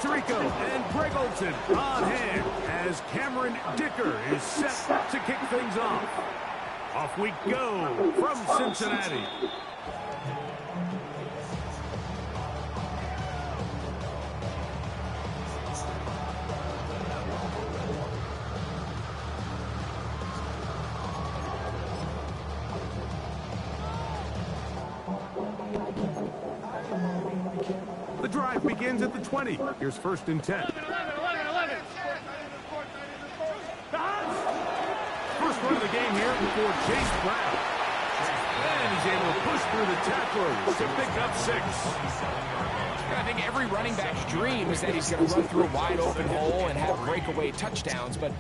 Tirico and Greg Olson on hand as Cameron Dicker is set to kick things off. Off we go from Cincinnati. The drive begins at the 20. Here's 1st and 10. First run of the game here for Chase Brown. And he's able to push through the tacklers to pick up 6. I think every running back's dream is that he's going to run through a wide open hole and have breakaway touchdowns, but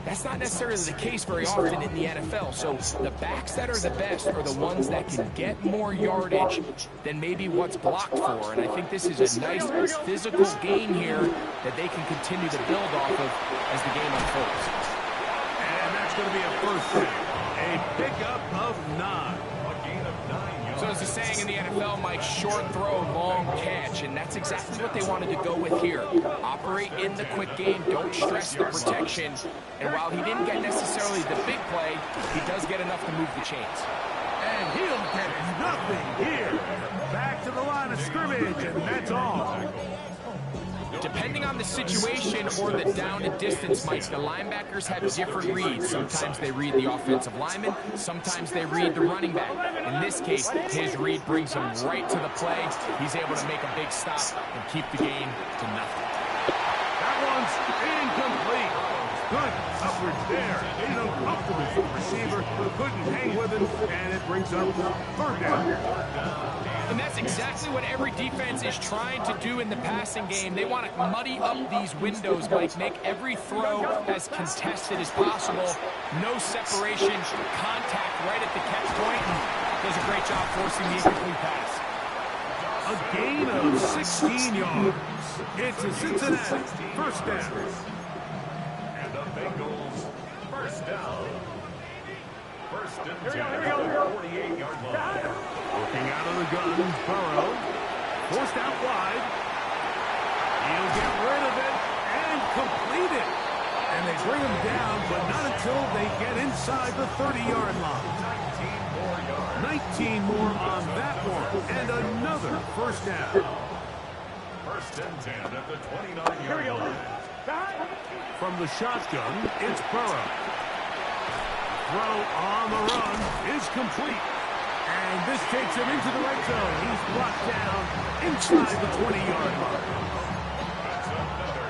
that's not necessarily the case very often in the NFL. So the backs that are the best are the ones that can get more yardage than maybe what's blocked for. And I think this is a nice physical gain here that they can continue to build off of as the game unfolds. And that's going to be a first down. A pickup of 9. So as the saying in the NFL, Mike, short throw, long catch, and that's exactly what they wanted to go with here. Operate in the quick game, don't stress the protection, and while he didn't get necessarily the big play, he does get enough to move the chains. And he'll get nothing here. Back to the line of scrimmage, and that's all. Depending on the situation or the down and distance, Mike, the linebackers have different reads. Sometimes they read the offensive lineman, sometimes they read the running back. In this case, his read brings him right to the play. He's able to make a big stop and keep the gain to nothing. That one's incomplete. Good coverage there. It's uncomfortable for the receiver. Couldn't hang with him, and it brings up 3rd down. And that's exactly what every defense is trying to do in the passing game. They want to muddy up these windows, Mike, make every throw as contested as possible. No separation, contact right at the catch point, and does a great job forcing the incomplete pass. A gain of 16 yards. It's a Cincinnati 1st down. And the Bengals 1st down. 1st and 10 Here we go. 48-yard line. Working out of the gun, Burrow. Forced out wide. He'll get rid of it and complete it. And they bring him down, but not until they get inside the 30-yard line. 19 more on that one. And another 1st down. 1st and 10 at the 29-yard line. From the shotgun, it's Burrow. Throw on the run is complete. And this takes him into the red zone. He's blocked down inside the 20-yard line.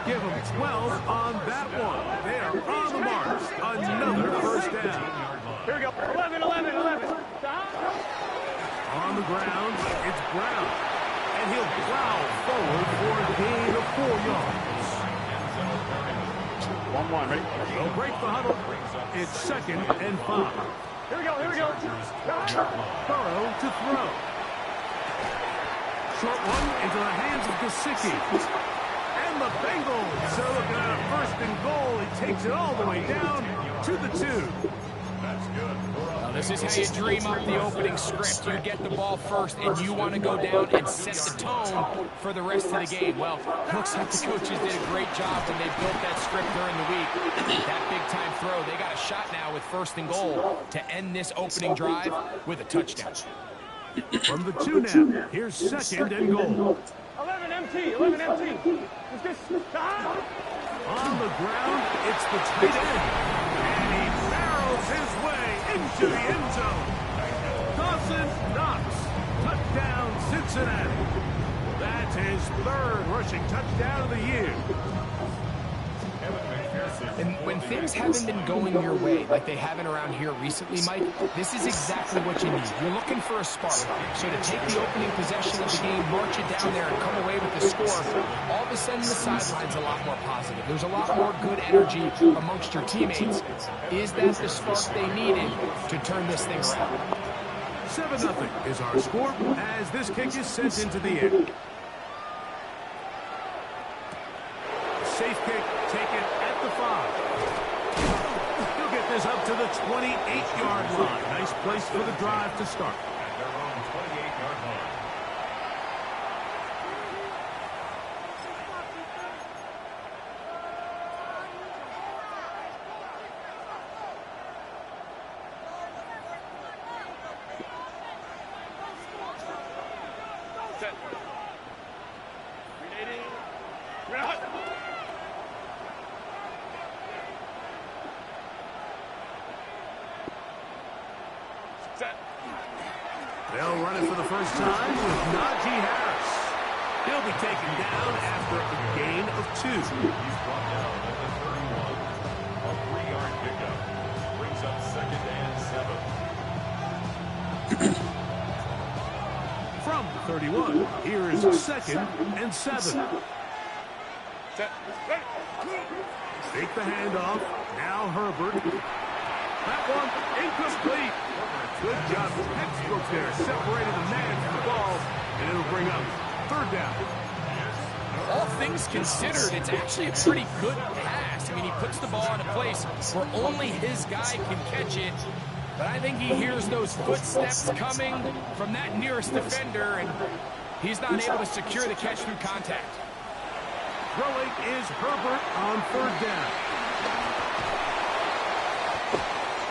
Give him 12 on that one. They are on the mark. Another 1st down. Here we go. 11. On the ground, it's Brown. And he'll plow forward for a gain of 4 yards. 1-1, ready? They'll break the huddle. It's 2nd and 5. Here we go. Burrow to throw. Short one into the hands of Gesicki. And the Bengals are looking at a 1st and goal. He takes it all the way down to the 2. That's good. Now, this is how you dream up the opening script. You get the ball first, and you want to go down and set the tone for the rest of the game. Well, looks like the coaches did a great job when they built that script during the week. That big-time throw, they got a shot now with 1st and goal to end this opening drive with a touchdown. From the 2 now, here's 2nd and goal. 11 MT. Is this... On the ground, it's the tight end. And he barrels his way into the end zone. Dawson Knox. Touchdown, Cincinnati. That's his 3rd rushing touchdown of the year. And when things haven't been going your way, like they haven't around here recently, Mike, this is exactly what you need. You're looking for a spark. So to take the opening possession of the game, march it down there, and come away with the score, all of a sudden the sideline's a lot more positive. There's a lot more good energy amongst your teammates. Is that the spark they needed to turn this thing around? 7-0 is our score as this kick is sent into the air. Safe kick taken at the 5. He'll get this up to the 28-yard line. Nice place for the drive to start. At their own 28-yard line. Set. Ready. Run. Set. They'll run it for the first time with Najee Harris. He'll be taken down after a gain of 2. He's brought down at the 31. A 3-yard pickup. Brings up 2nd and 7. From the 31, here is 2nd and 7. Set. Ready. Take the handoff. Now Herbert. That one incomplete. Good job. Textbook there. Separated the man from the ball. And it'll bring up 3rd down. All things considered, it's actually a pretty good pass. I mean, he puts the ball in a place where only his guy can catch it. But I think he hears those footsteps coming from that nearest defender, and he's not able to secure the catch through contact. Throwing is Herbert on 3rd down.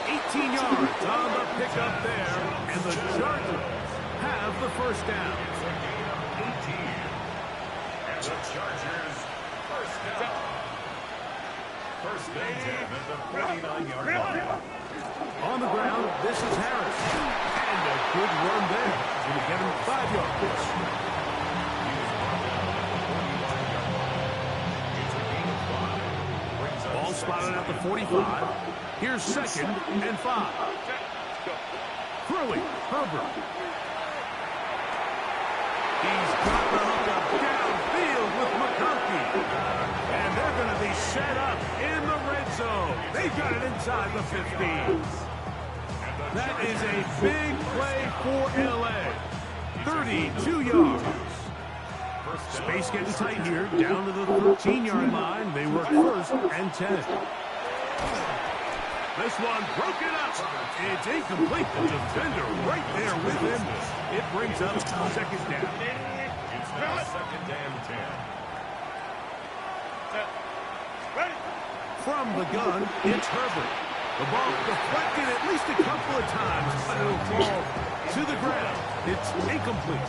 18 yards on the pickup there, and the Chargers have the 1st down. It's a gain of 18. And the Chargers, 1st down. 1st and 10 at the 49-yard line. On the ground, this is Harris. And a good run there. It's going to get him 5 yards. He was brought down at the 45-yard line. It's a gain of 5. Brings up Ball spotted at the 45. Here's 2nd and 5. Throwing, Herbert. He's got the hook up downfield with McConkey. And they're going to be set up in the red zone. They've got it inside the 15. That is a big play for LA. 32 yards. Space getting tight here. Down to the 13-yard line. They work 1st and 10. This one broken up. It's incomplete. The defender right there with him. It brings up 2nd down. It's now 2nd and 10. Set. Ready. From the gun, it's Herbert. The ball deflected at least a couple of times, but it'll fall to the ground. It's incomplete.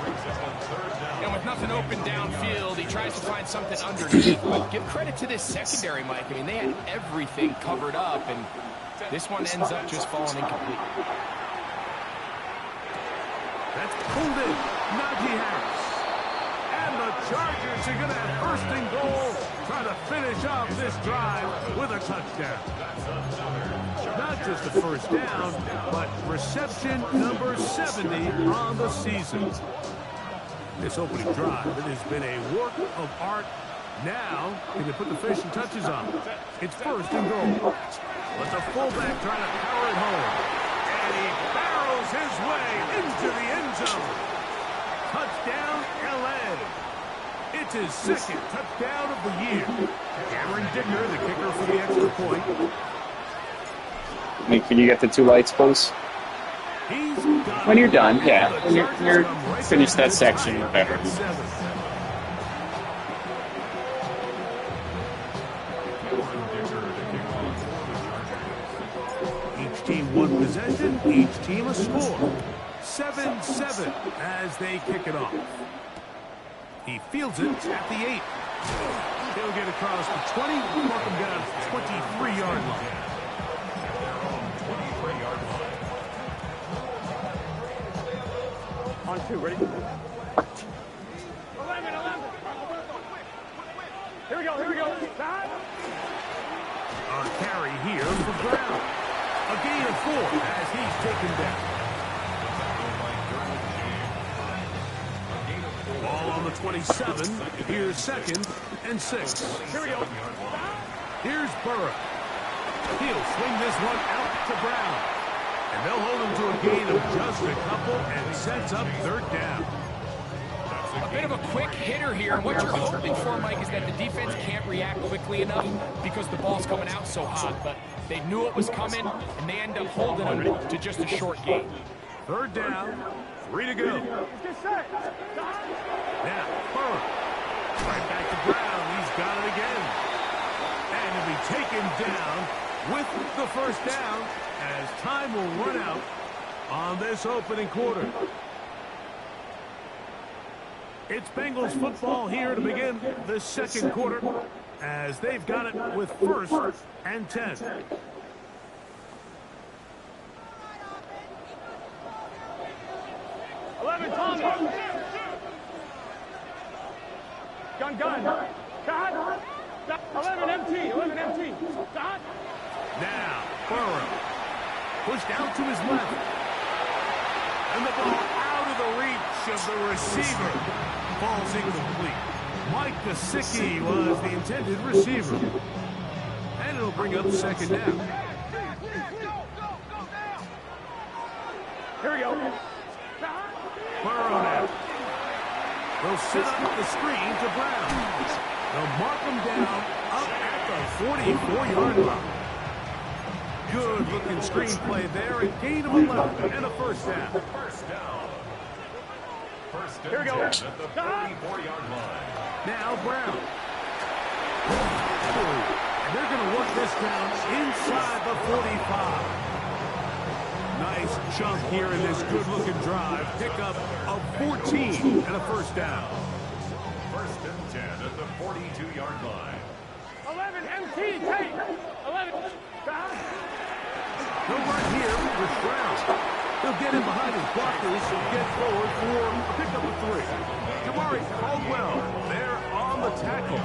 And with nothing open downfield, he tries to find something underneath. But give credit to this secondary, Mike. I mean, they had everything covered up, and this one ends up just falling incomplete. That's pulled in. Najee Harris. And the Chargers are going to have 1st and goal, trying to finish off this drive with a touchdown. Not just the 1st down, but reception number 70 on the season. This opening drive, it has been a work of art. Now, can they put the finishing touches on? It's 1st and goal. But the fullback trying to power it home. And he barrels his way into the end zone. Touchdown, LA. It's his 2nd touchdown of the year. Cameron Dicker, the kicker for the extra point. Can you get the 2 lights, please? When you're done, yeah. When you're finish that section, whatever. Each team 1 possession, each team a score. 7-7 as they kick it off. He fields it at the 8. He'll get across the 20, mark him down to the 23-yard line. On 2. Ready. 11. Here we go. Here we go. Stop. A carry here for Brown. A gain of 4 as he's taken down. Ball on the 27. Here's 2nd and 6. Here we go. Here's Burrow. He'll swing this one out to Brown. And they'll hold him to a gain of just a couple and sets up 3rd down. A bit of a quick hitter here. And what you're hoping for, Mike, is that the defense can't react quickly enough because the ball's coming out so hot. But they knew it was coming, and they end up holding him to just a short gain. 3rd down, 3 to go. Get set. Now, Burrow. Right back to Brown. He's got it again. And he'll be taken down with the 1st down as time will run out on this opening quarter. It's Bengals football here to begin the second quarter as they've got it with 1st and 10. Gun. Got. 11 empty. Got. Now, Burrow. Pushed out to his left. And the ball out of the reach of the receiver. Falls incomplete. Mike Gesicki was the intended receiver. And it'll bring up 2nd down. Here we go. Burrow now. They'll set up the screen to Brown. They'll mark him down up at the 44-yard line. Good-looking screenplay there. A gain of 11 and a 1st down. Here we go. At the 44-yard line. Now Brown. And they're going to work this down inside the 45. Nice chunk here in this good-looking drive. Pickup of 14 and a 1st down. 1st and 10 at the 42-yard line. 11 empty. Take. 11. They'll run here with Brown. He'll get in behind his blockers and get forward for a pickup of 3. Jamari Caldwell there on the tackle.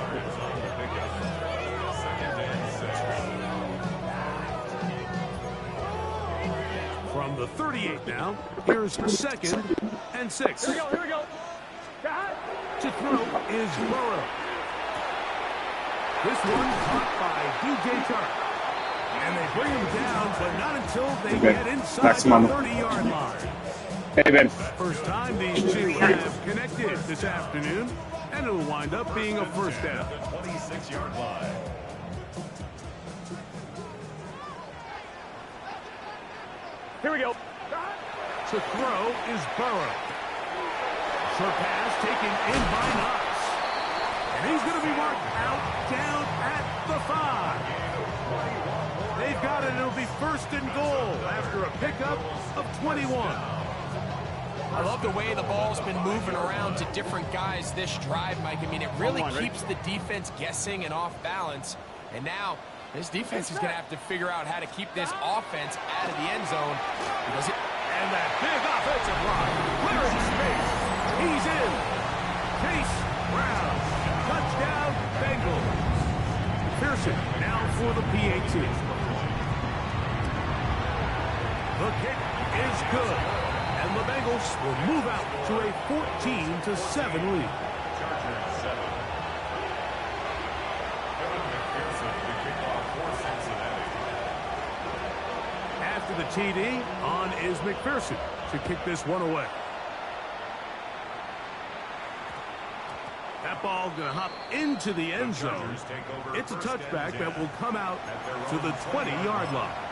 From the 38 now, here's 2nd and 6. Here we go. To throw is Burrow. This one caught by DJ Chark. And they bring him down, but not until they get inside the 30-yard line. Hey, Ben. First time these two have connected this afternoon, and it'll wind up being a 1st down. 26-yard line. Here we go. To throw is Burrow. Short pass taken in by Knox. And he's going to be marked out down at the 5. They've got it. It'll be 1st and goal after a pickup of 21. I love the way the ball's been moving around to different guys this drive, Mike. I mean, it really keeps the defense guessing and off balance. And now this defense is going to have to figure out how to keep this offense out of the end zone. And that big offensive line clearing space. He's in. Chase Brown. Touchdown, Bengals. Pearson now for the PAT. The kick is good. And the Bengals will move out to a 14-7 lead. Chargers 7. McPherson to kick off for Cincinnati. After the TD, on is McPherson to kick this one away. That ball going to hop into the end zone. It's a touchback that will come out to the 20-yard line.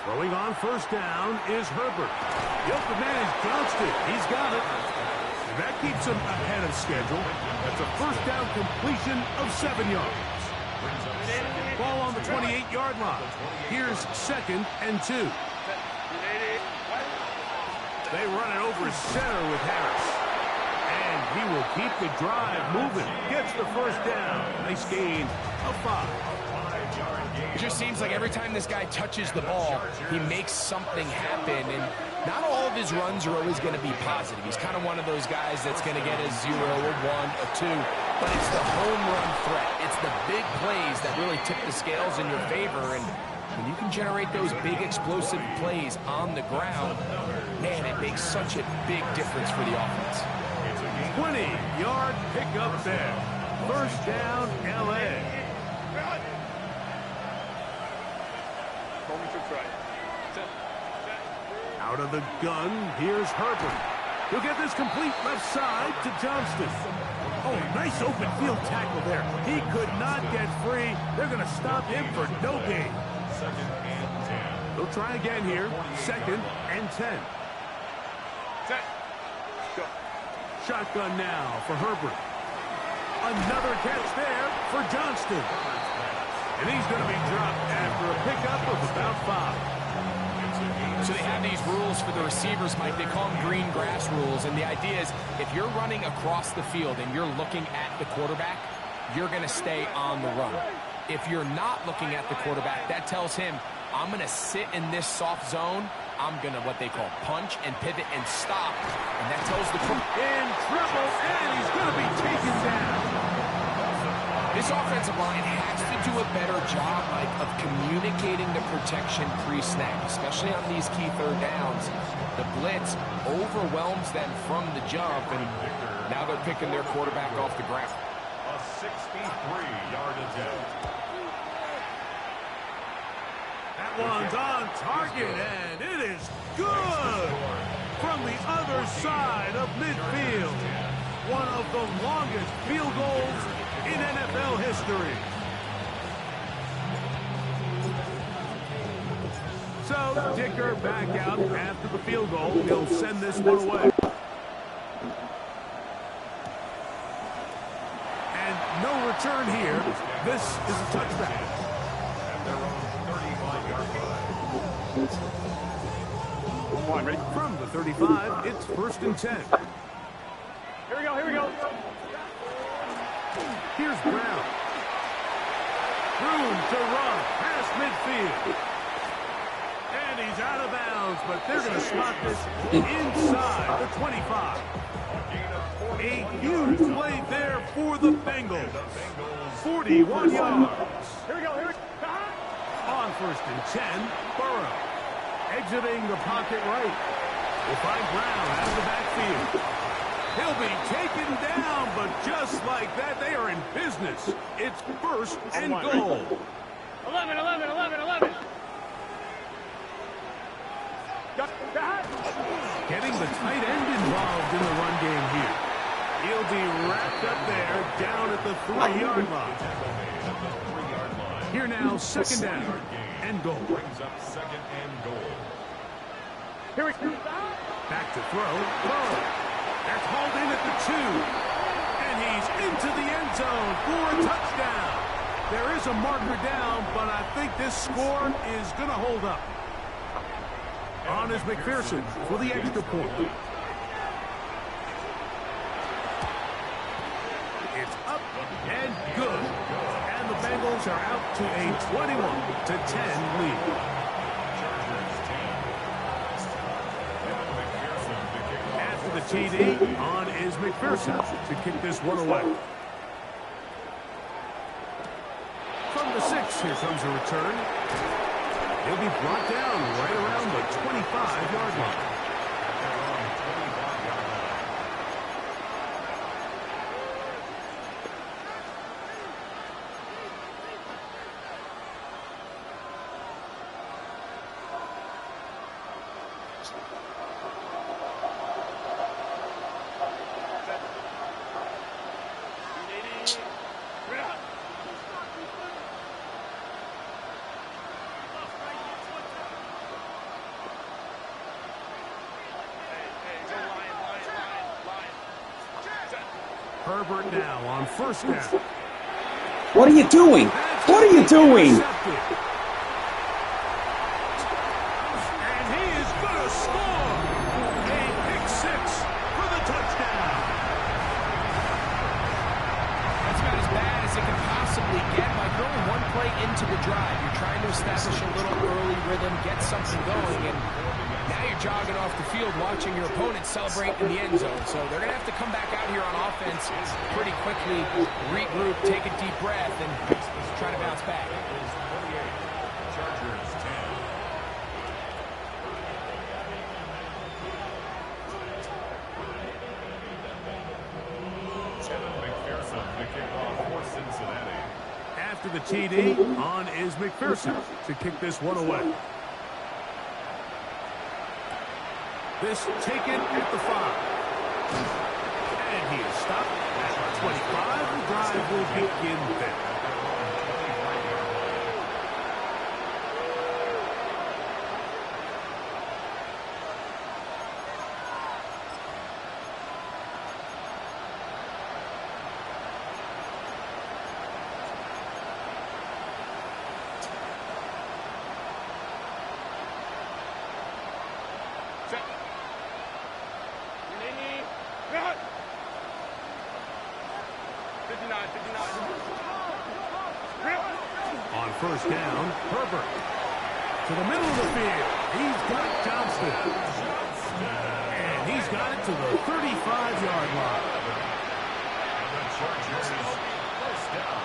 Throwing on 1st down is Herbert. The open man is Johnston. He's got it. And that keeps him ahead of schedule. That's a 1st down completion of 7 yards. Ball on the 28-yard line. Here's 2nd and 2. They run it over center with Harris. And he will keep the drive moving. Gets the 1st down. Nice gain of 5. It just seems like every time this guy touches the ball, he makes something happen. And not all of his runs are always going to be positive. He's kind of one of those guys that's going to get a 0, a 1, a 2. But it's the home run threat. It's the big plays that really tip the scales in your favor. And when you can generate those big explosive plays on the ground, man, it makes such a big difference for the offense. 20-yard pickup there. 1st down, L.A. Out of the gun, here's Herbert. He'll get this complete left side to Johnston. Oh, nice open field tackle there. He could not get free. They're going to stop him for no gain. 2nd and 10. They'll try again here. 2nd and 10. shotgun now for Herbert. Another catch there for Johnston. And he's going to be dropped after a pickup of about 5. So they have these rules for the receivers, Mike. They call them green grass rules. And the idea is if you're running across the field and you're looking at the quarterback, you're going to stay on the run. If you're not looking at the quarterback, that tells him, I'm going to sit in this soft zone. I'm going to what they call punch and pivot and stop. And that tells the in trouble, and he's going to be taken down. This offensive line has to do a better job, Mike, of communicating the protection pre-snap, especially on these key third downs. The blitz overwhelms them from the jump, and now they're picking their quarterback off the ground. A 63-yard attempt. That one's on target, and it is good from the other side of midfield. One of the longest field goals in NFL history. So, Dicker back out after the field goal. He'll send this one away. And no return here. This is a touchback. At their own 35-yard line. Come on, ready? From the 35, it's 1st and 10. Here we go, here we go. Here's Brown. Room to run past midfield. And he's out of bounds, but they're going to spot this inside the 25. A huge play there for the Bengals. 41 yards. Here we go, here we go. On 1st and 10, Burrow. Exiting the pocket right. We'll find Brown out of the backfield. He'll be taken down, but just like that, they are in business. It's 1st and goal. 11, 11, 11, 11. Getting the tight end involved in the run game here. He'll be wrapped up there down at the 3-yard line. Here now, 2nd down and goal. Brings up 2nd and goal. Here we go. Back to throw. Burrow. That's hauled in at the 2. And he's into the end zone for a touchdown. There is a marker down, but I think this score is going to hold up. On is McPherson for the extra point. It's up and good. And the Bengals are out to a 21-10 lead. The TD on is McPherson to kick this one away. From the 6, here comes a return. He'll be brought down right around the 25-yard line. Herbert now on 1st down. What are you doing? What are you doing? And he is going to score a pick 6 for the touchdown. That's about as bad as it can possibly get. Like, you're only one play into the drive. You're trying to establish a little early rhythm, get something going, and now you're jogging off the field watching your opponent celebrate in the end zone. So they're going to have to come back out here on offense pretty quickly, regroup, take a deep breath, and try to bounce back. Chargers 10. Kevin McPherson to kick off for Cincinnati. After the TD, on is McPherson to kick this one away. This taken at the 5. And he is stopped at 25. The drive will begin there. On first down, Herbert. To the middle of the field. He's got Johnston. And he's got it to the 35-yard line. The Chargers first down.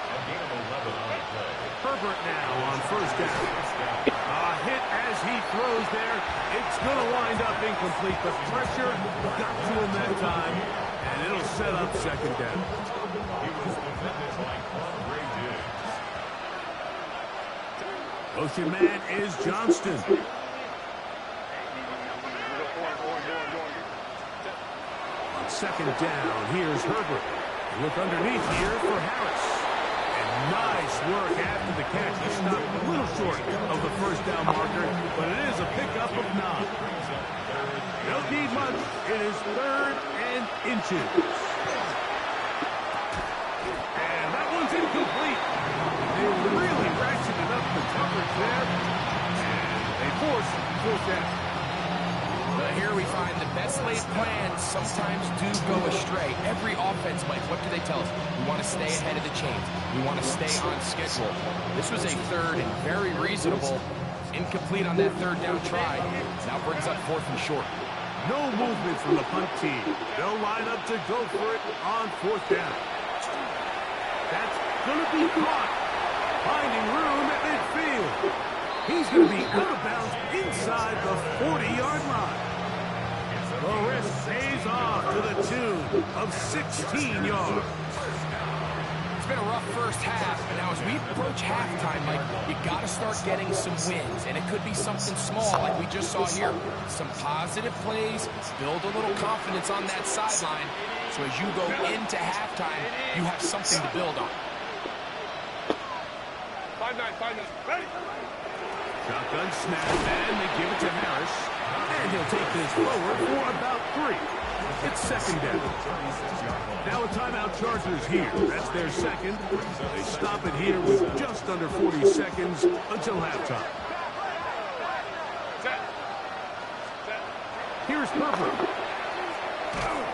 A gain of 11 on the play. Herbert now on first down. A hit as he throws there. It's going to wind up incomplete. The pressure got to him that time, and it'll set up second down. He was defended by Andre Diggs. Motion man is Johnston. On second down, here's Herbert. Look underneath here for Harris. And nice work after the catch. He stopped a little short of the first down marker, but it is a pickup of 9. Don't need much. It is 3rd and inches. And that one's incomplete. They really ratcheted up the coverage there. And they force fourth down. But here we find the best laid plans sometimes do go astray. Every offense, Mike, what do they tell us? We want to stay ahead of the chains. We want to stay on schedule. This was a 3rd and very reasonable. Incomplete on that 3rd down try. Now brings up 4th and short. No movement from the punt team. They'll line up to go for it on 4th down. That's going to be caught. Finding room at midfield. He's going to be out of bounds inside the 40-yard line. The risk pays off to the tune of 16 yards. It's been a rough first half, and now as we approach halftime, Mike, you got to start getting some wins, and it could be something small like we just saw here. Some positive plays, build a little confidence on that sideline, so as you go into halftime, you have something to build on. 5-9, ready? Shotgun snap, and they give it to Harris. And he'll take this forward for about 3. It's second down. Now a timeout Chargers here. That's their second. They stop it here with just under 40 seconds until halftime. Here's Herbert.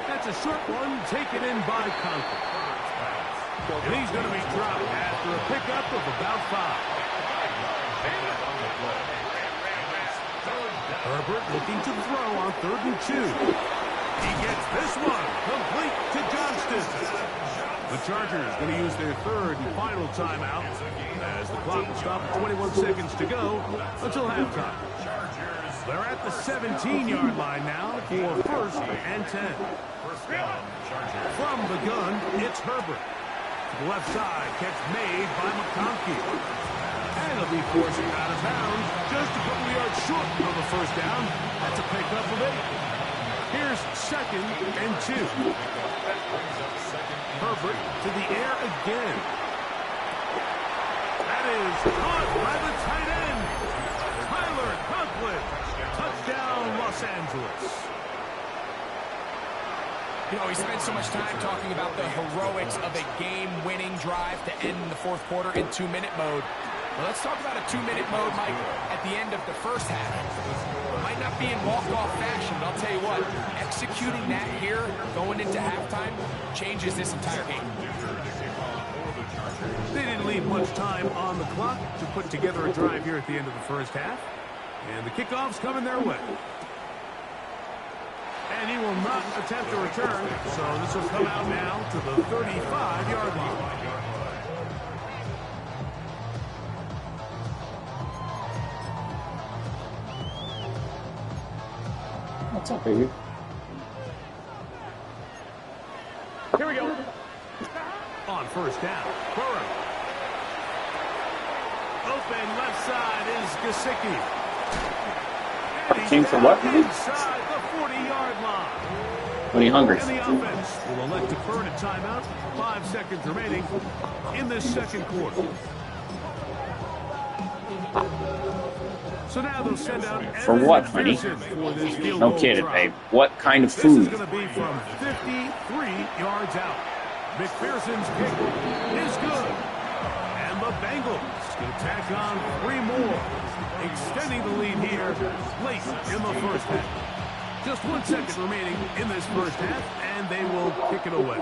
That's a short one taken in by Conklin. And he's going to be dropped after a pickup of about 5. Herbert looking to throw on 3rd and 2. He gets this one complete to Johnston. The Chargers going to use their 3rd and final timeout as the clock will stop at 21 seconds to go until halftime. They're at the 17-yard line now for 1st and 10. From the gun, it's Herbert. To the left side, catch made by McConkey. And he'll be forcing out of bounds just a couple yards short of the first down. That's a pickup of 8. Here's 2nd and 2. Herbert to the air again. That is caught by the tight end. Tyler Conklin. Touchdown, Los Angeles. You know, we spent so much time talking about the heroics of a game-winning drive to end the 4th quarter in 2-minute mode. Well, let's talk about a 2-minute mode, Mike, at the end of the first half. It might not be in walk-off fashion, but I'll tell you what, executing that here, going into halftime, changes this entire game. They didn't leave much time on the clock to put together a drive here at the end of the first half. And the kickoff's coming their way. And he will not attempt a return, so this will come out now to the 35-yard line. What's up, baby? Here we go. On first down, Burrow. Open left side is Gesicki. King for what? Inside the 40-yard line. When he hungry. And the offense will elect to burn a timeout. 5 seconds remaining in this second quarter. So now they'll send out For what, honey? No kidding, babe. What kind of food? This is going to be from 53 yards out. McPherson's kick is good. And the Bengals going to tack on 3 more, extending the lead here Chargers late in the first half. Just 1 second remaining in this first half, and they will kick it away.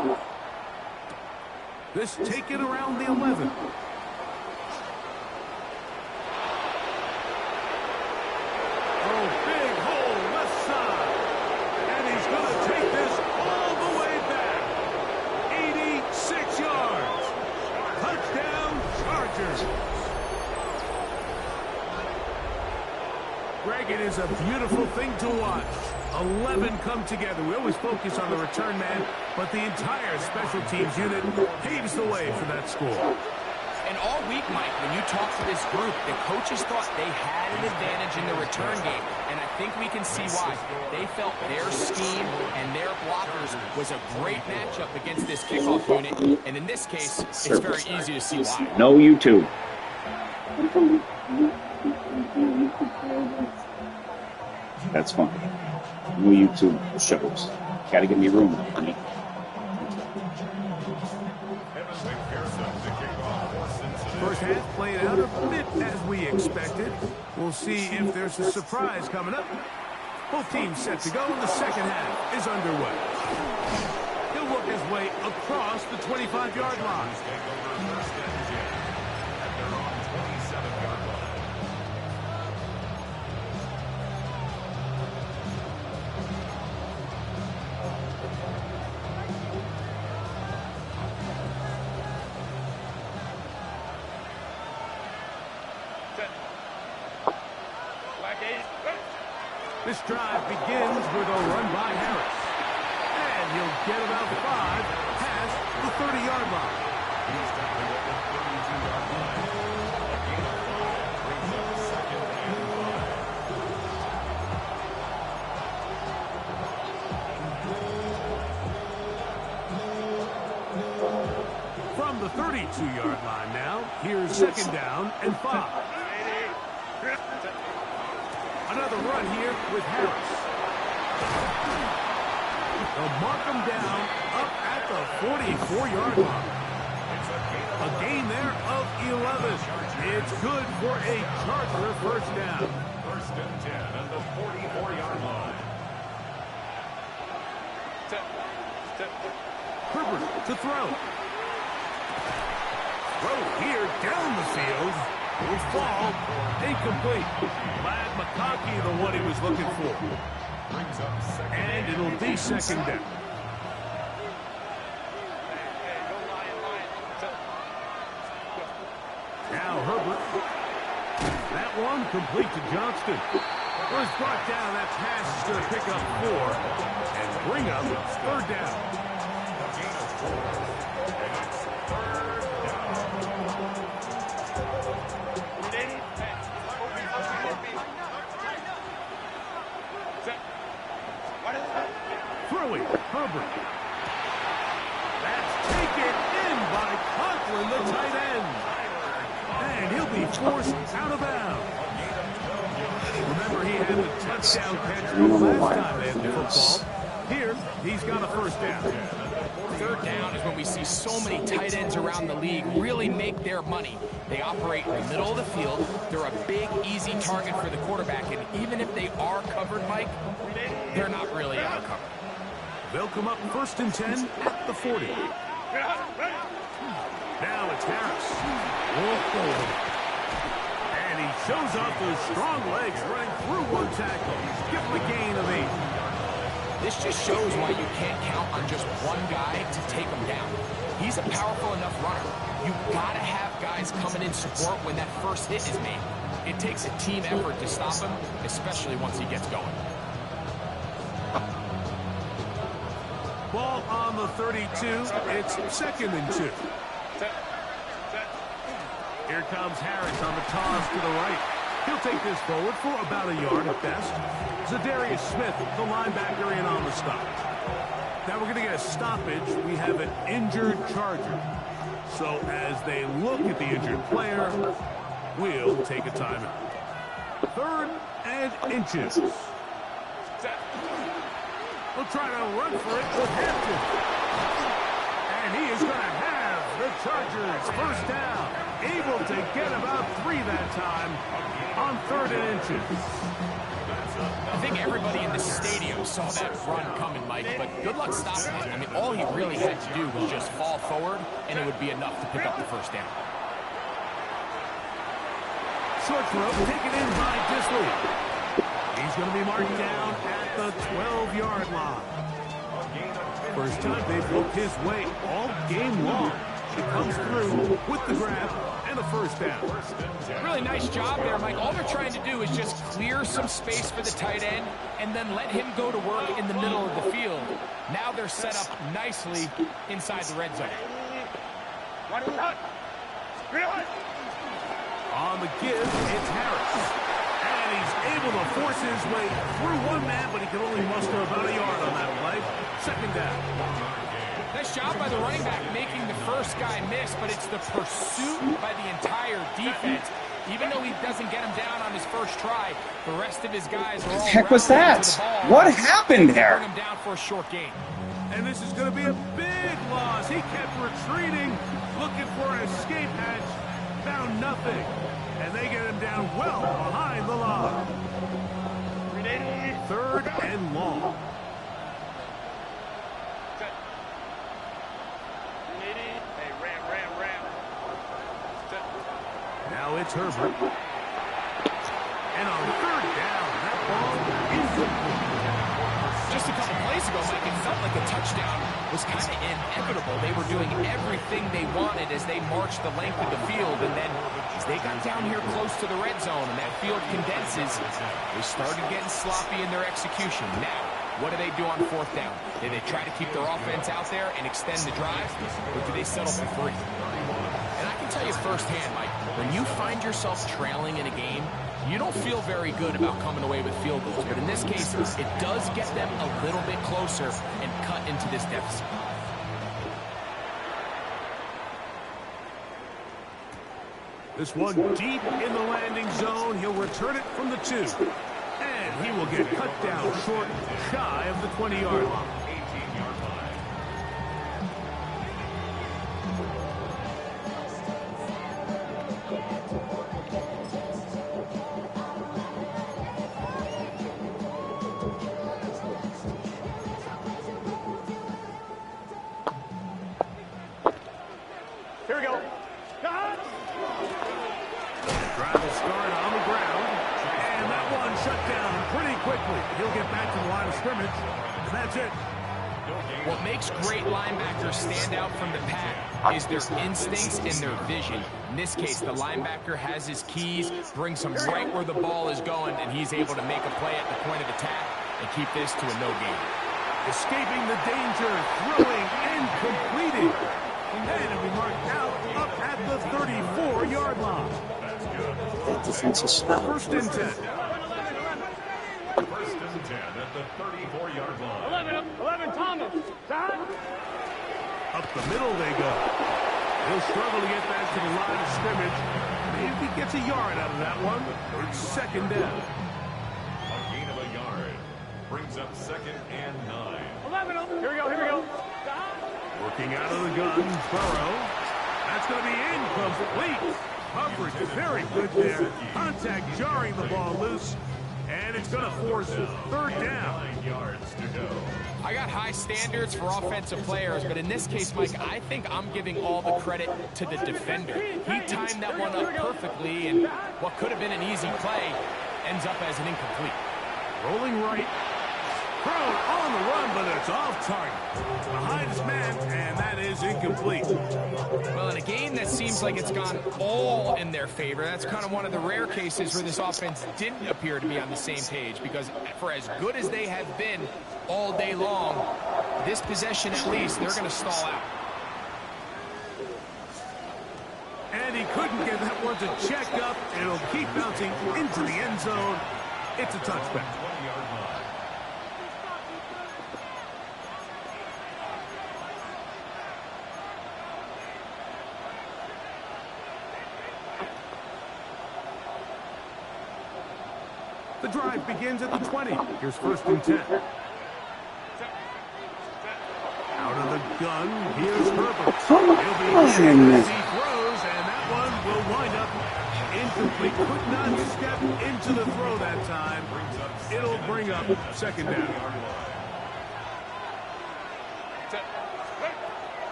This taken around the 11. Oh, big hole left side. And he's going to take this all the way back. 86 yards. Touchdown, Chargers. Greg, it is a beautiful thing to watch. 11 come together. We always focus on the return man, but the entire special teams unit paves the way for that score. And all week, Mike, when you talk to this group, the coaches thought they had an advantage in the return game. And I think we can see why. They felt their scheme and their blockers was a great matchup against this kickoff unit. And in this case, it's very easy to see why. No YouTube. That's fine. No YouTube shows. Gotta give me room, honey. First half played out a bit as we expected. We'll see if there's a surprise coming up. Both teams set to go, and the second half is underway. He'll work his way across the 25-yard line. This drive begins with a run by Harris. And he'll get about 5 past the 30-yard line. He's tackled at the 32-yard line. A gain of 5 brings up second and 5. From the 32-yard line now, here's second down and 5. Another run here with Harris. They'll mark him down up at the 44-yard line. A gain there of 11. It's good for a Charger first down. First and 10 at the 44-yard line. Herbert to throw. Throw here down the field. Will fall. Incomplete. Glad McConkey, the one he was looking for. And it'll be second down. Now Herbert. That one complete to Johnston. Was brought down. That pass is going to pick up 4 and bring up third down. Throwing, Herbert. That's taken in by Conklin, the tight end. And he'll be forced out of bounds. Remember, he had the touchdown catch the last time they had the football. Here, he's got a first down. Third down is when we see so many tight ends around the league really make their money. They operate in the middle of the field. They're a big, easy target for the quarterback. And even if they are covered, Mike, they're not really ever covered. They'll come up first and 10 at the 40. Now it's Harris. And he shows off those strong legs running through one tackle. Give him a gain of 8. This just shows why you can't count on just one guy to take him down. He's a powerful enough runner. You've got to have guys coming in support when that first hit is made. It takes a team effort to stop him, especially once he gets going. Ball on the 32. It's second and 2. Here comes Harris on the toss to the right. He'll take this forward for about a yard at best. Zadarius Smith, the linebacker, in on the stop. Now we're going to get a stoppage. We have an injured Charger. So as they look at the injured player, we'll take a timeout. 3rd and inches. We'll try to run for it with Hampton. And he is going to have the Chargers first down able to get about 3 that time on 3rd and inches. I think everybody in the stadium saw that run coming, Mike, but good luck stopping it. I mean, all he really had to do was just fall forward, and it would be enough to pick up the first down. Short throw taken in by Disley. He's going to be marked down at the 12-yard line. First time they've looked his way all game long. He comes through with the grab and a first down. Really nice job there, Mike. All they're trying to do is just clear some space for the tight end and then let him go to work in the middle of the field. Now they're set up nicely inside the red zone. On the give, it's Harris. And he's able to force his way through one man, but he can only muster about a yard on that play. Second down. Nice job by the running back making the first guy miss, but it's the pursuit by the entire defense. Even though he doesn't get him down on his first try, the rest of his guys are all What the heck was that? What happened there? Bring him down for a short gain. And this is going to be a big loss. He kept retreating, looking for an escape hatch, found nothing. And they get him down well behind the line. 3rd and long. Now it's Herbert. And on 3rd down, that ball is incomplete. Just a couple plays ago, Mike, it felt like a touchdown was kind of inevitable. They were doing everything they wanted as they marched the length of the field, and then as they got down here close to the red zone and that field condenses, they started getting sloppy in their execution. Now, what do they do on 4th down? Do they try to keep their offense out there and extend the drive, or do they settle for 3? And I can tell you firsthand, Mike, when you find yourself trailing in a game, you don't feel very good about coming away with field goals. But in this case, it does get them a little bit closer and cut into this deficit. This one deep in the landing zone. He'll return it from the 2. And he will get cut down short, shy of the 20-yard line. 18-yard line. Here we go. Drive will start on the ground. And that one shut down pretty quickly. He'll get back to the line of scrimmage. And that's it. What makes great linebackers stand out from the pack is their instincts and their vision. In this case, the linebacker has his keys, brings him right where the ball is going, and he's able to make a play at the point of attack and keep this to a no gain. Escaping the danger, throwing and completing. And it'll be marked out up at the 34-yard line. That defense is smart. 1st and 10. 1st and 10 at the 34-yard line. 11, Thomas. Up the middle they go. He'll struggle to get back to the line of scrimmage. Maybe he gets a yard out of that one. It's 2nd down. A gain of a yard brings up 2nd and 9. 11. Here we go. Working out of the gun, Burrow. That's going to be incomplete. Coverage is very good there. Contact jarring the ball loose. And it's going to force 3rd down. 9 yards to go. I got high standards for offensive players, but in this case, Mike, I think I'm giving all the credit to the defender. He timed that one up perfectly, and what could have been an easy play ends up as an incomplete. Rolling right. Thrown on the run, but it's off target. Behind his man, and that is incomplete. Well, in a game that seems like it's gone all in their favor, that's kind of one of the rare cases where this offense didn't appear to be on the same page, because for as good as they have been all day long, this possession at least, they're going to stall out. And he couldn't get that one to check up. It'll keep bouncing into the end zone. It's a touchback. 20-yard line. The drive begins at the 20. Here's 1st and 10. Out of the gun, here's Herbert. He'll be throws, and that one will wind up incomplete. Could not step into the throw that time. It'll bring up second down.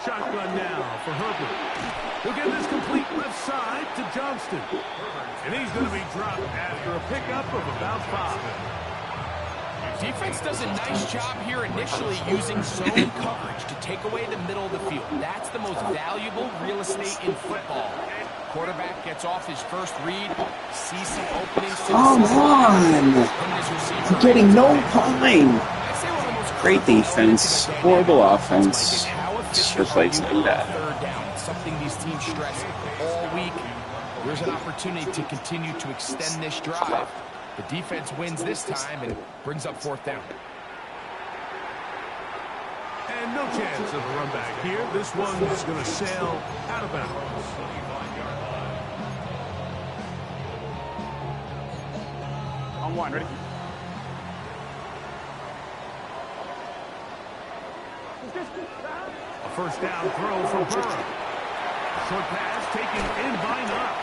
Shotgun now for Herbert. He'll get this complete left side to Johnston. And he's going to be dropped after a pickup of about 5. Defense does a nice job here initially using zone coverage to take away the middle of the field. That's the most valuable real estate in football. Quarterback gets off his first read, sees some openings to Come on! I'm getting no time! Great defense, horrible offense. Just for plays like that. Third down. It's something these teams stress all week. There's an opportunity to continue to extend this drive. The defense wins this time and brings up 4th down. And no chance of a run back here. This one is going to sail out of bounds. On 1, ready? A first down throw from Burrow. Short pass taken in by Knox.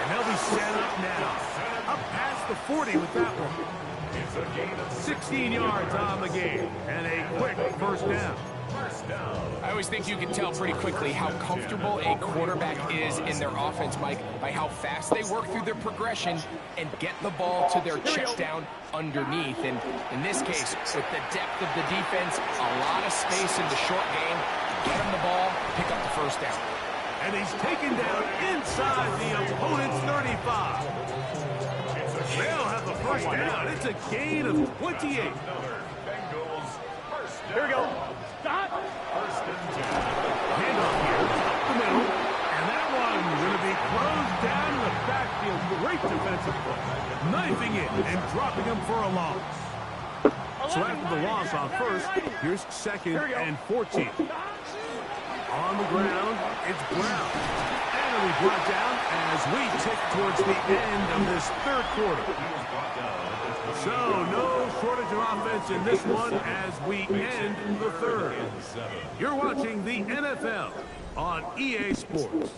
And they'll be set up now. Up past the 40 with that one. 16 yards on the game. And a quick first down. I always think you can tell pretty quickly how comfortable a quarterback is in their offense, Mike, by how fast they work through their progression and get the ball to their check down underneath. And in this case, with the depth of the defense, a lot of space in the short game, get him the ball, pick up the first down. And he's taken down inside the opponent's 35. They'll have the first down. It's a gain of 28. Here we go. Stop. Handoff here, up the middle, and that one going to be closed down in the backfield. Great defensive play. Knifing it and dropping him for a loss. So after the loss on first, here's 2nd and 14. On the ground, it's Brown. And it'll be brought down as we tick towards the end of this 3rd quarter. So no shortage of offense in this one as we end the 3rd. You're watching the NFL on EA Sports.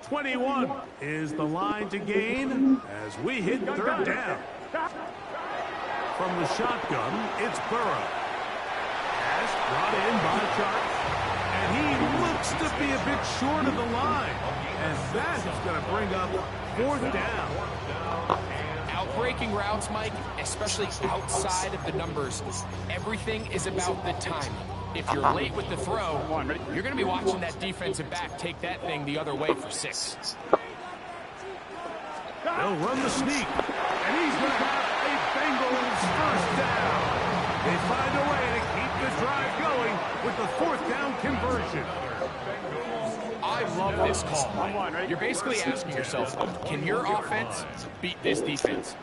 .21 is the line to gain as we hit 3rd down. From the shotgun, it's Burrow. Pass brought in by Charles. And he looks to be a bit short of the line. And that is going to bring up 4th down. Outbreaking routes, Mike, especially outside of the numbers, everything is about the timing. If you're late with the throw, you're going to be watching that defensive back take that thing the other way for 6. They'll run the sneak, and he's going to have a Bengals first down. They find a way to keep the drive going with the 4th down conversion. I love this call, Mike. You're basically asking yourself, can your offense beat this defense?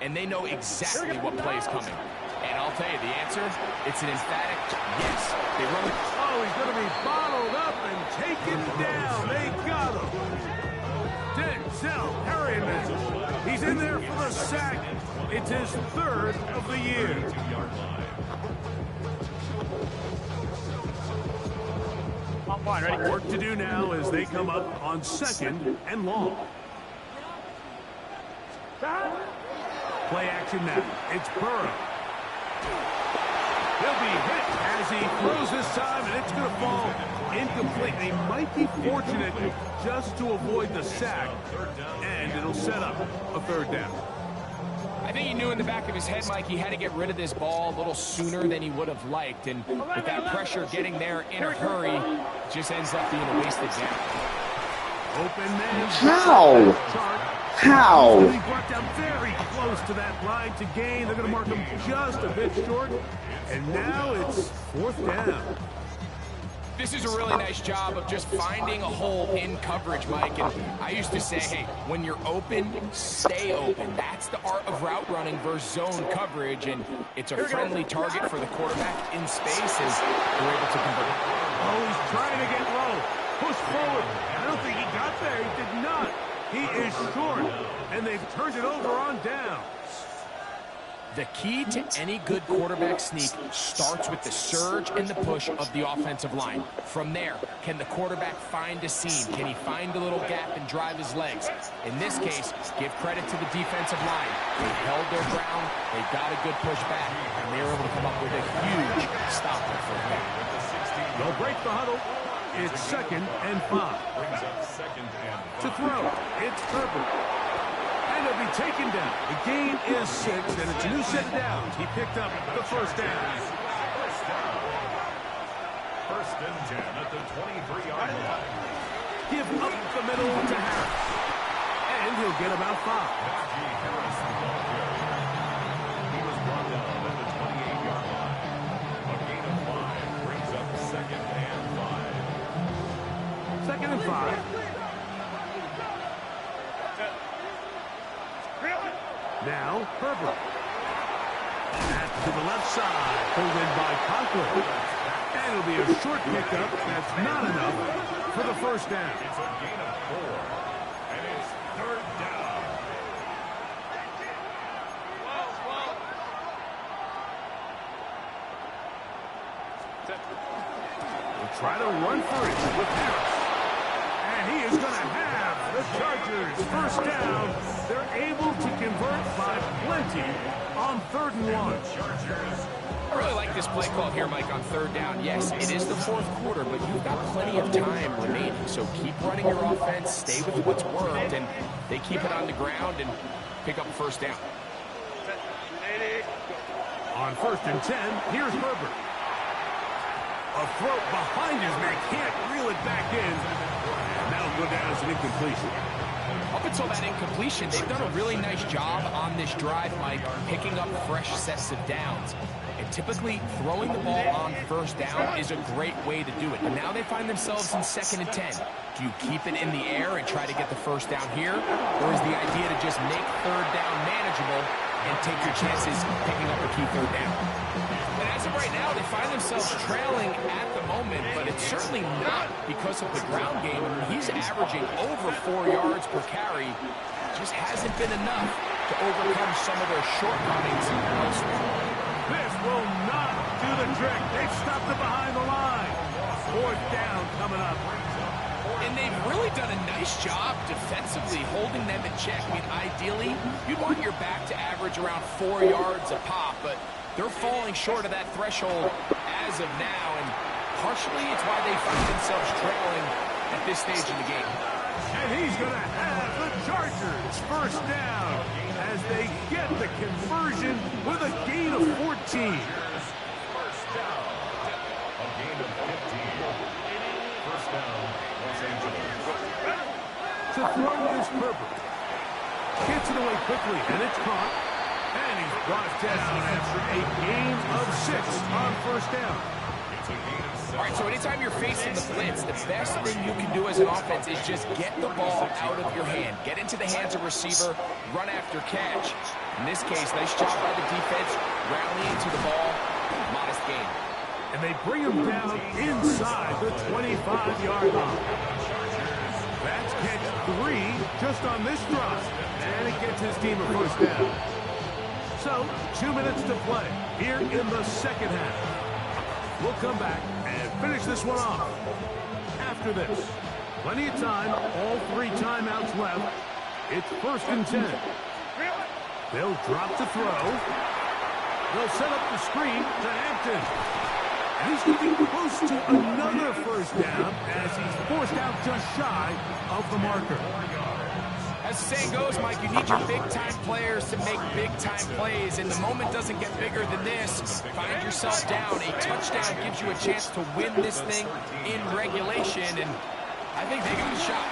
And they know exactly what play is coming. And I'll tell you the answer, it's an emphatic yes. They run. Oh, he's going to be bottled up and taken down. They got him. Denzel Perryman. He's in there for the sack. It's his 3rd of the year. Work to do now as they come up on 2nd and long. Play action now. It's Burrow. He'll be hit as he throws this time, and it's going to fall incomplete. They might be fortunate just to avoid the sack, and it'll set up a 3rd down. I think he knew in the back of his head, Mike, he had to get rid of this ball a little sooner than he would have liked. And with that pressure getting there in a hurry, it just ends up being a wasted down. Open man. How? How? He brought down very close to that line to gain. They're going to mark him just a bit short. And now it's 4th down. This is a really nice job of just finding a hole in coverage, Mike. And I used to say, hey, when you're open, stay open. That's the art of route running versus zone coverage. And it's a friendly target for the quarterback in space as they're able to convert. Oh, he's trying to get low. Push forward. I don't think he got there. He did not. He is short, and they've turned it over on down. The key to any good quarterback sneak starts with the surge and the push of the offensive line. From there, can the quarterback find a seam? Can he find a little gap and drive his legs? In this case, give credit to the defensive line. They held their ground, they got a good push back, and they were able to come up with a huge stop on first down. They'll break the huddle. It's 2nd and 5. To throw, it's Herbert. And he'll be taken down. The gain is 6, and it's a new set of downs. He picked up the first down. First and 10 at the 23-yard line. Give up the middle to Harris. And he'll get about 5. He was brought down at the 28-yard line. A gain of 5 brings up 2nd and 5. 2nd and 5. Now, Herbert. Pass to the left side. Pulled in by Conklin. And it'll be a short pickup. That's not enough for the first down. It's a gain of 4. And it's 3rd down. We'll try to run for it with Harris. And he is going to have the Chargers first down. They're able to convert by plenty on 3rd and 1. I really like this play call here, Mike, on 3rd down. Yes, it is the 4th quarter, but you've got plenty of time remaining. So keep running your offense, stay with what's worked, and they keep it on the ground and pick up first down. On 1st and 10, here's Herbert. A throw behind his man, can't reel it back in. And that'll go down as an incompletion. Up until that incompletion, they've done a really nice job on this drive, Mike, picking up fresh sets of downs. And typically, throwing the ball on first down is a great way to do it. But now they find themselves in 2nd and 10. Do you keep it in the air and try to get the first down here? Or is the idea to just make 3rd down manageable and take your chances picking up a key 3rd down? And as of right now, they find themselves trailing at the moment, but it's certainly not because of the ground game. I mean, he's averaging over 4 yards per carry. Just hasn't been enough to overcome some of their shortcomings elsewhere. This will not do the trick. They've stopped it behind the line. 4th down coming up. And they've really done a nice job defensively holding them in check. I mean, ideally, you'd want your back to average around 4 yards a pop, but they're falling short of that threshold as of now, and partially it's why they find themselves trailing at this stage in the game. And he's going to have the Chargers first down as they get the conversion with a gain of 14. First down. A gain of 15. First down, Los Angeles. To throw is Herbert. Gets it away quickly, and it's caught. And he's brought down after a gain of 6 on first down. It's a gain of 7. All right, so anytime you're facing the blitz, the best thing you can do as an offense is just get the ball out of your hand. Get into the hands of receiver, run after catch. In this case, nice job by the defense, rallying to the ball, modest gain. And they bring him down inside the 25-yard line. That's catch 3 just on this drive. And it gets his team a first down. So, 2 minutes to play here in the second half. We'll come back and finish this one off. After this, plenty of time, all 3 timeouts left. It's 1st and 10. They'll drop to throw. They'll set up the screen to Hampton. And he's getting close to another first down as he's forced out just shy of the marker. As the saying goes, Mike, you need your big-time players to make big-time plays, and the moment doesn't get bigger than this. Find yourself down. A touchdown gives you a chance to win this thing in regulation, and I think they got a shot.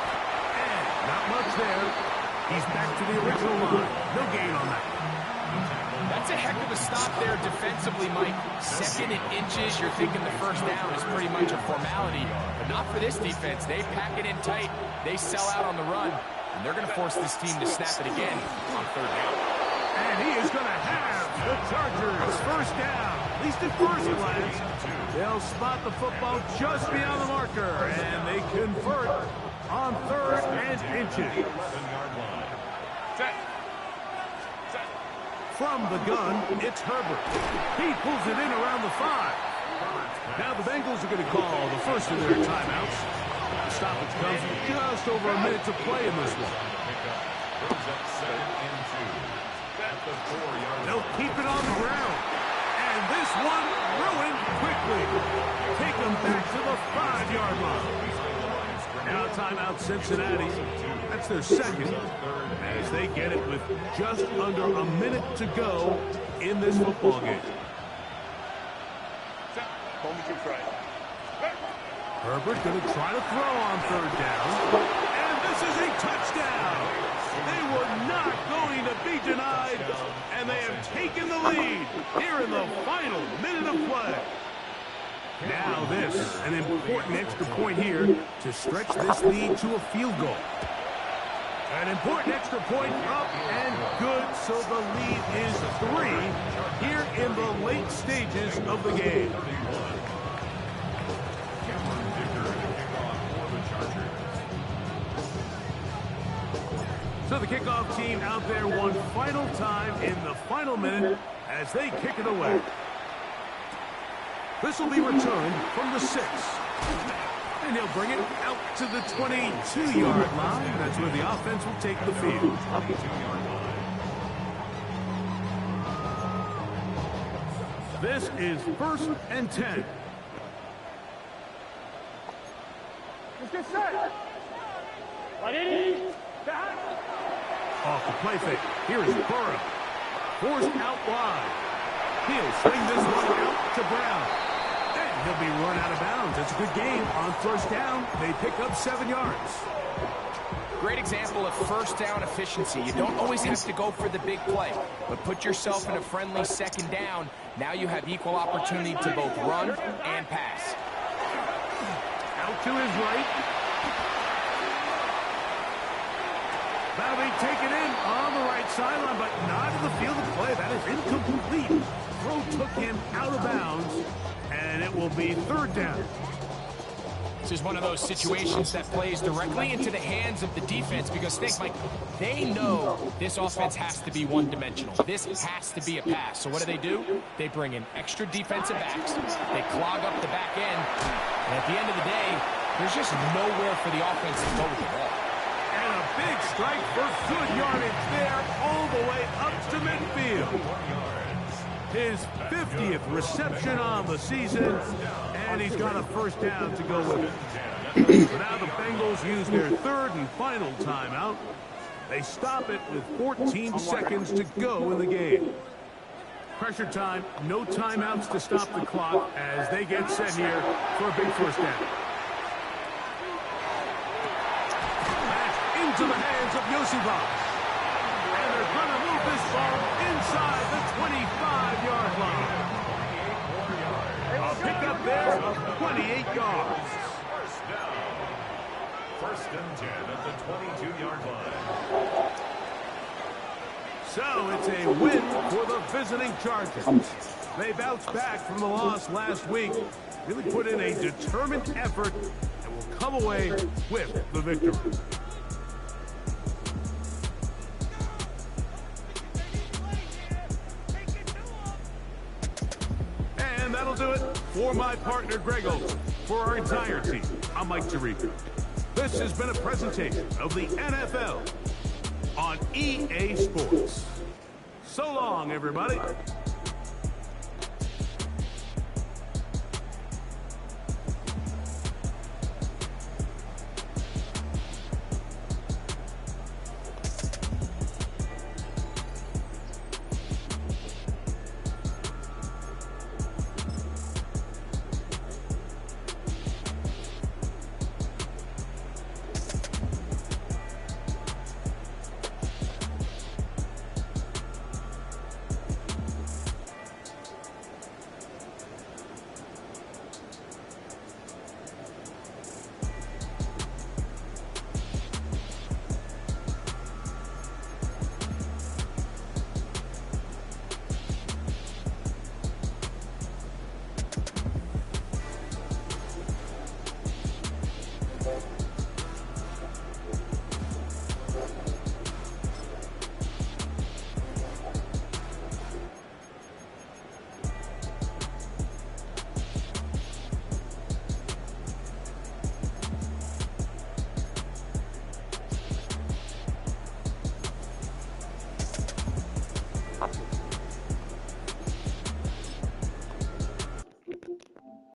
And not much there. He's back to the original line. No gain on that. That's a heck of a stop there defensively, Mike. 2nd and inches, you're thinking the first down is pretty much a formality, but not for this defense. They pack it in tight. They sell out on the run. And they're going to force this team to snap it again on 3rd down. And he is going to have the Chargers first down. At least at first glance. They'll spot the football just beyond the marker. And they convert on 3rd and inches. From the gun, it's Herbert. He pulls it in around the 5. Now the Bengals are going to call the first of their timeouts. The stoppage comes with just over a minute to play in this one. They'll keep it on the ground. And this one ruined quickly. Take them back to the 5-yard line. Now timeout Cincinnati. That's their second. As they get it with just under a minute to go in this football game. Herbert going to try to throw on 3rd down. And this is a touchdown. They were not going to be denied. And they have taken the lead here in the final minute of play. Now this, an important extra point here to stretch this lead to a field goal. An important extra point up and good, so the lead is 3 here in the late stages of the game. So the kickoff team out there one final time in the final minute as they kick it away. This will be returned from the 6. And he'll bring it out to the 22-yard line. That's where the offense will take the field. This is 1st and 10. Get set. Off the play fake. Here is Burrow. Forced out wide. He'll swing this one out to Brown. And he'll be run out of bounds. It's a good game on 1st down. They pick up 7 yards. Great example of 1st down efficiency. You don't always have to go for the big play, but put yourself in a friendly 2nd down. Now you have equal opportunity to both run and pass. Out to his right. That'll be taken in on the right sideline, but not in the field of play. That is incomplete. Throw took him out of bounds, and it will be 3rd down. This is one of those situations that plays directly into the hands of the defense because, think, Mike, they know this offense has to be one-dimensional. This has to be a pass. So what do? They bring in extra defensive backs. They clog up the back end. And at the end of the day, there's just nowhere for the offense to go with the ball. And a big strike for good yardage there all the way up to midfield. His 50th reception on the season, and he's got a 1st down to go with it. So now the Bengals use their 3rd and final timeout. They stop it with 14 seconds to go in the game. Pressure time, no timeouts to stop the clock as they get set here for a big 1st down. Into the hands of Yosibas. And they're going to move this ball inside the 25-yard line. A pickup there of 28 yards. 1st and 10 at the 22-yard line. So it's a win for the visiting Chargers. They bounced back from the loss last week, really put in a determined effort, and will come away with the victory. And that'll do it for my partner, Grego. For our entire team, I'm Mike Tirico. This has been a presentation of the NFL on EA Sports. So long, everybody.